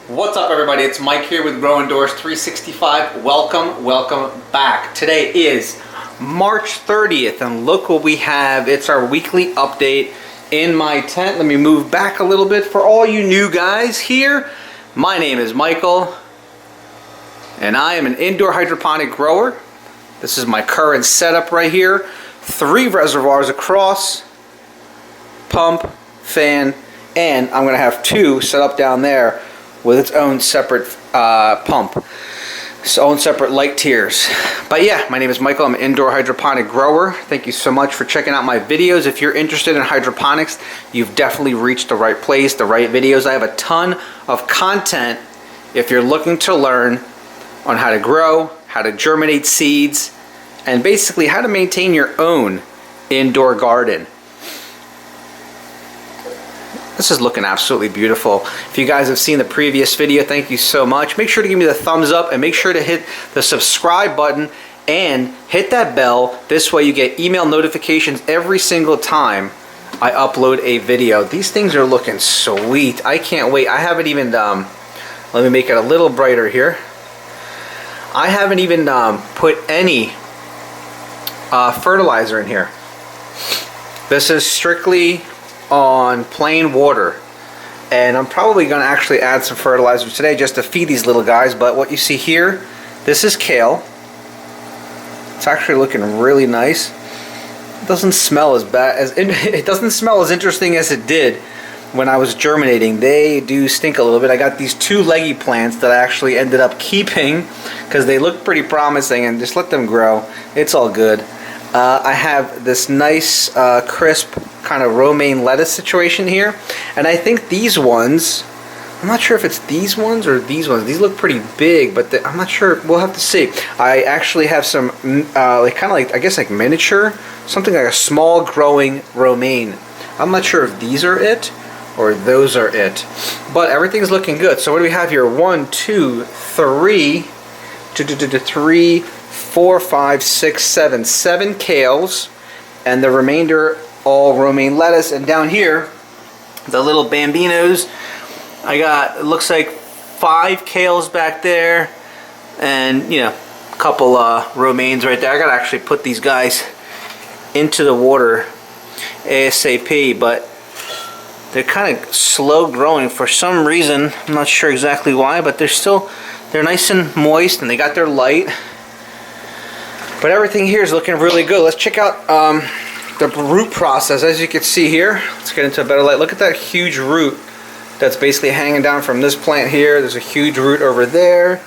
What's up, everybody? It's Mike here with Grow Indoors 365. Welcome back. Today is March 30th and look what we have. It's our weekly update in my tent. Let me move back a little bit for all you new guys here. My name is Michael and I am an indoor hydroponic grower. This is my current setup right here. 3 reservoirs across, pump, fan, and I'm gonna have 2 set up down there with its own separate pump, its own separate light tiers. But yeah, my name is Michael. I'm an indoor hydroponic grower. Thank you so much for checking out my videos. If you're interested in hydroponics, you've definitely reached the right place, the right videos. I have a ton of content if you're looking to learn on how to grow, how to germinate seeds, and basically how to maintain your own indoor garden. This is looking absolutely beautiful. If you guys have seen the previous video, thank you so much. Make sure to give me the thumbs up and make sure to hit the subscribe button and hit that bell. This way you get email notifications every single time I upload a video. These things are looking sweet. I can't wait. I haven't even, let me make it a little brighter here. I haven't even put any fertilizer in here. This is strictly on plain water, and I'm probably going to actually add some fertilizer today just to feed these little guys. But what you see here, this is kale. It's actually looking really nice. It doesn't smell as bad as it doesn't smell as interesting as it did when I was germinating. They do stink a little bit. I got these 2 leggy plants that I actually ended up keeping because they look pretty promising, and just let them grow. It's all good. I have this nice crisp kind of romaine lettuce situation here, and I think these ones, I'm not sure if it's these ones or these ones. These look pretty big, but I'm not sure. We'll have to see. I actually have some like kind of like, I guess, like miniature, something like a small growing romaine. I'm not sure if these are it or those are it, but everything's looking good. So what do we have here? 1, 2, 3, 4, 5, 6, 7 kales, and the remainder all romaine lettuce. And down here, the little bambinos, I got, it looks like 5 kales back there, and you know, a couple romaines right there. I gotta actually put these guys into the water ASAP, but they're kind of slow growing for some reason. I'm not sure exactly why, but they're nice and moist, and they got their light. But everything here is looking really good. Let's check out the root process. As you can see here, let's get into a better light. Look at that huge root that's basically hanging down from this plant here. There's a huge root over there,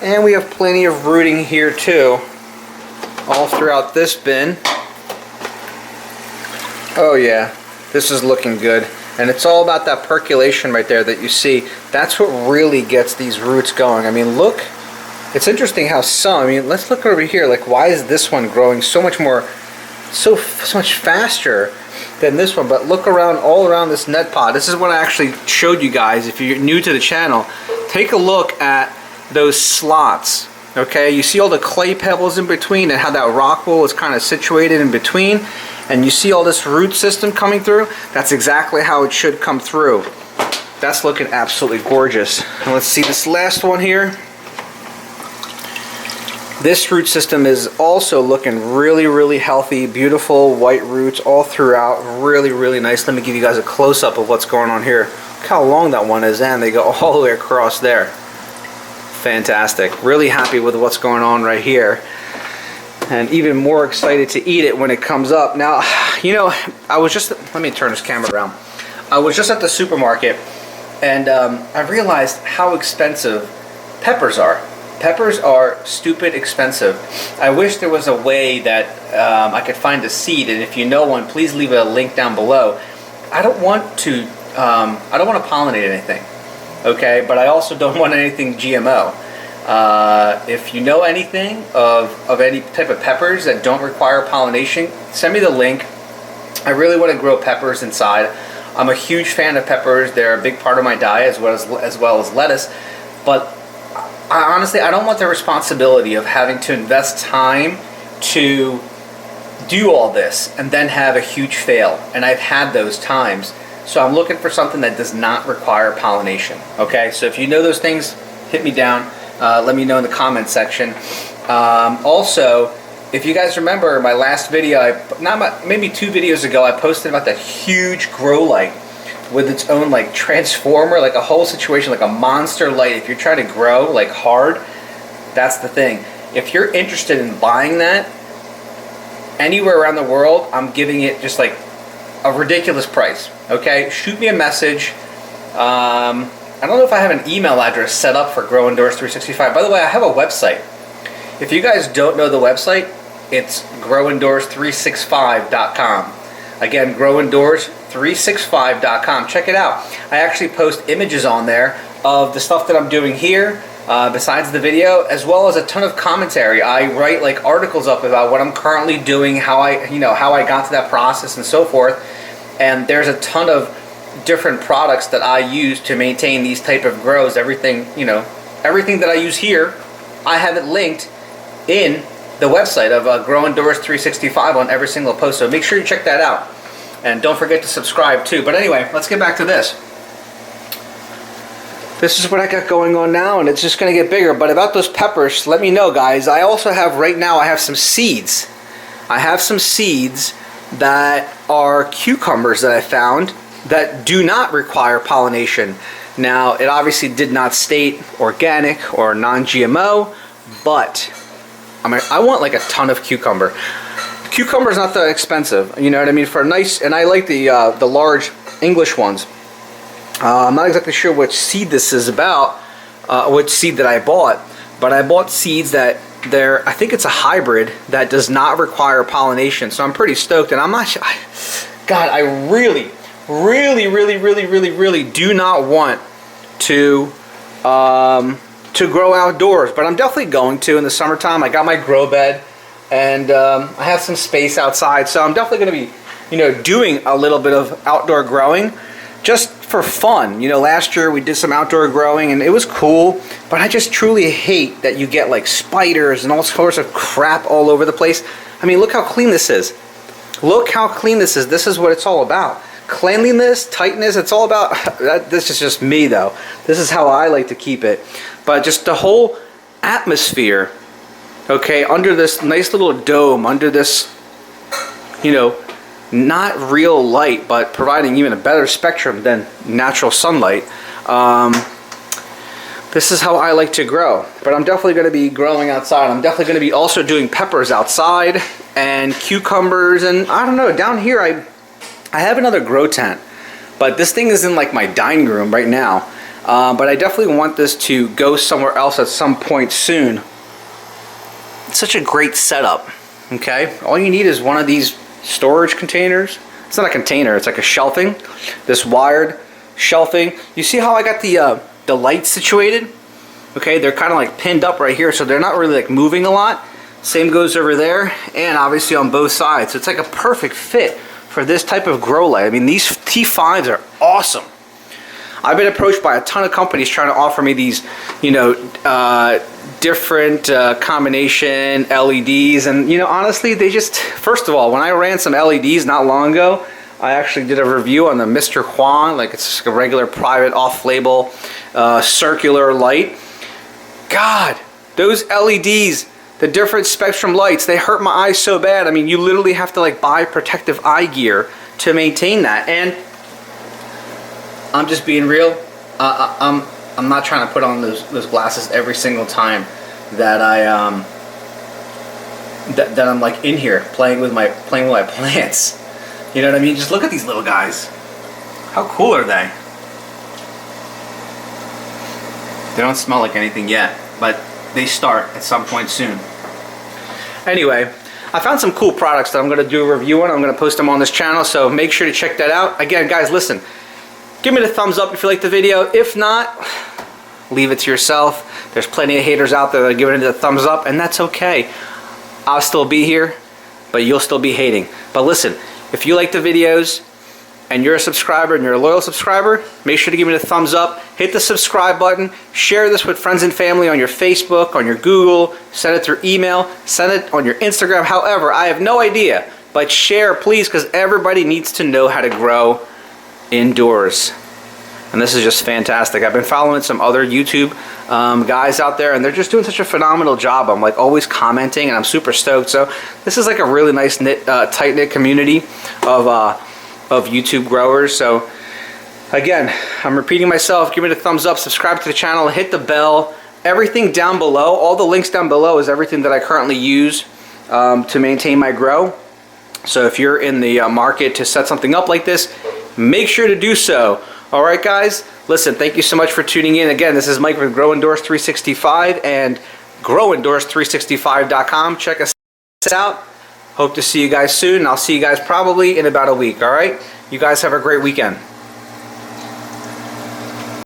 and we have plenty of rooting here too, all throughout this bin. Oh yeah, this is looking good. And it's all about that percolation right there that you see. That's what really gets these roots going. I mean, look. It's interesting how some, I mean, let's look over here. Like, why is this one growing so much more, so much faster than this one? But look around, all around this net pot. This is what I actually showed you guys. If you're new to the channel, take a look at those slots. Okay, you see all the clay pebbles in between and how that rock wool is kind of situated in between. And you see all this root system coming through. That's exactly how it should come through. That's looking absolutely gorgeous. And let's see this last one here. This root system is also looking really, really healthy. Beautiful white roots all throughout. Really, really nice. Let me give you guys a close-up of what's going on here. Look how long that one is, and they go all the way across there. Fantastic. Really happy with what's going on right here. And even more excited to eat it when it comes up. Now, you know, I was just, let me turn this camera around. I was just at the supermarket, and I realized how expensive peppers are. Peppers are stupid expensive. I wish there was a way that I could find a seed, and if you know one, please leave a link down below. I don't want to pollinate anything, okay? But I also don't want anything GMO. If you know anything of any type of peppers that don't require pollination, send me the link. I really want to grow peppers inside. I'm a huge fan of peppers. They're a big part of my diet as well as lettuce, but honestly, I don't want the responsibility of having to invest time to do all this and then have a huge fail. And I've had those times. So I'm looking for something that does not require pollination. Okay, so if you know those things, hit me down. Let me know in the comment section. Also, if you guys remember my last video, maybe 2 videos ago, I posted about that huge grow light with its own like transformer, like a whole situation, like a monster light. If you're trying to grow like hard, that's the thing. If you're interested in buying that, anywhere around the world, I'm giving it just like a ridiculous price. Okay, shoot me a message. I don't know if I have an email address set up for Grow Indoors 365. By the way, I have a website. If you guys don't know the website, it's growindoors365.com. Again, growindoors365.com. Check it out. I actually post images on there of the stuff that I'm doing here, besides the video, as well as a ton of commentary. I write like articles up about what I'm currently doing, how I got to that process and so forth. And there's a ton of different products that I use to maintain these type of grows. Everything that I use here, I have it linked in the website of Grow Indoors 365 on every single post. So make sure you check that out. And don't forget to subscribe too. But anyway, let's get back to this. This is what I got going on now, and it's just going to get bigger. But about those peppers, let me know, guys. I also have, right now, I have some seeds. I have some seeds that are cucumbers that I found that do not require pollination. Now, it obviously did not state organic or non-GMO, but I want like a ton of cucumber. Cucumber's not that expensive, you know what I mean? For a nice, and I like the large English ones. I'm not exactly sure which seed this is about, which seed that I bought, but I bought seeds that I think it's a hybrid that does not require pollination, so I'm pretty stoked. And I'm not sure, God, I really do not want to grow outdoors, but I'm definitely going to in the summertime. I got my grow bed, and I have some space outside, so I'm definitely going to be, doing a little bit of outdoor growing, just for fun. Last year we did some outdoor growing, and it was cool, but I just truly hate that you get like spiders and all sorts of crap all over the place. I mean, look how clean this is. Look how clean this is. This is what it's all about. Cleanliness, tightness, it's all about that. This is just me though. This is how I like to keep it. But just the whole atmosphere, okay, under this nice little dome, under this, not real light, but providing even a better spectrum than natural sunlight. This is how I like to grow. But I'm definitely going to be growing outside. I'm definitely going to be also doing peppers outside and cucumbers, and I don't know, down here I have another grow tent, but this thing is in like my dining room right now. But I definitely want this to go somewhere else at some point soon. It's such a great setup, okay? All you need is one of these storage containers. It's not a container, it's like a shelving. This wired shelving. You see how I got the lights situated? Okay, they're kind of like pinned up right here, so they're not really like moving a lot. Same goes over there, and obviously on both sides. So it's like a perfect fit for this type of grow light. I mean, these T5s are awesome. I've been approached by a ton of companies trying to offer me these, different combination LEDs, and honestly, they just, first of all, when I ran some LEDs not long ago, I actually did a review on the Mr. Juan, like it's just a regular private off-label circular light. God, those LEDs, the different spectrum lights, they hurt my eyes so bad. I mean, you literally have to like buy protective eye gear to maintain that. And I'm just being real. I'm not trying to put on those glasses every single time that that I'm like in here playing with my plants. You know what I mean? Just look at these little guys. How cool are they? They don't smell like anything yet, but they start at some point soon. Anyway, I found some cool products that I'm going to do a review on. I'm going to post them on this channel, so make sure to check that out. Again, guys, listen. Give me the thumbs up if you like the video. If not, leave it to yourself. There's plenty of haters out there that are giving it the thumbs up, and that's okay. I'll still be here, but you'll still be hating. But listen, if you like the videos and you're a subscriber and you're a loyal subscriber, make sure to give me the thumbs up. Hit the subscribe button. Share this with friends and family on your Facebook, on your Google. Send it through email. Send it on your Instagram. However, I have no idea. But share, please, because everybody needs to know how to grow indoors. And this is just fantastic. I've been following some other YouTube guys out there, and they're just doing such a phenomenal job. I'm like always commenting, and I'm super stoked. So this is like a really nice tight-knit community of YouTube growers. So again, I'm repeating myself. Give me the thumbs up, subscribe to the channel, hit the bell. Everything down below, all the links down below is everything that I currently use to maintain my grow. So if you're in the market to set something up like this, make sure to do so. All right, guys, listen, thank you so much for tuning in. Again, this is Mike with Grow Endorse 365 and growendorse365.com. Check us out. Hope to see you guys soon. I'll see you guys probably in about a week, all right? You guys have a great weekend.